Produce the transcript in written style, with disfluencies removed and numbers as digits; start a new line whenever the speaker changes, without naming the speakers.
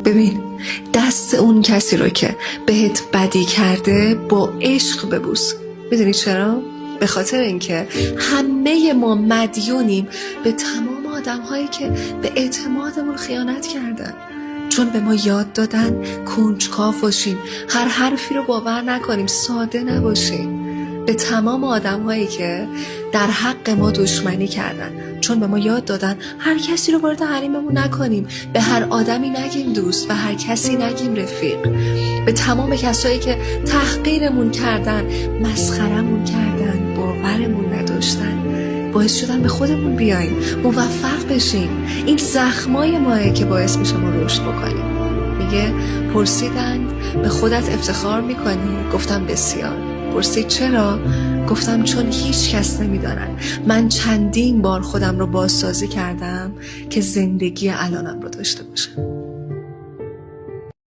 ببین، دست اون کسی رو که بهت بدی کرده با عشق ببوس. میدونی چرا؟ به خاطر اینکه همه ما مدیونیم به تمام آدم هایی که به اعتمادمون خیانت کردن، چون به ما یاد دادن کنجکاو باشیم، هر حرفی رو باور نکنیم، ساده نباشیم. به تمام آدم هایی که در حق ما دشمنی کردن، چون به ما یاد دادن هر کسی رو وارد حریممون نکنیم، به هر آدمی نگیم دوست، به هر کسی نگیم رفیق. به تمام کسایی که تحقیرمون کردن، مسخرمون کردن، باورمون نداشتن، باعث شدن به خودمون بیاییم، موفق بشیم. این زخمای ماه که باعث میشه ما رشد بکنیم. میگه پرسیدن به خودت افتخار میکنی؟ گفتم بسیار. پرسید چرا؟ گفتم چون هیچ کس نمیدانن من چندین بار خودم رو بازسازی کردم که زندگی الانم رو داشته باشم.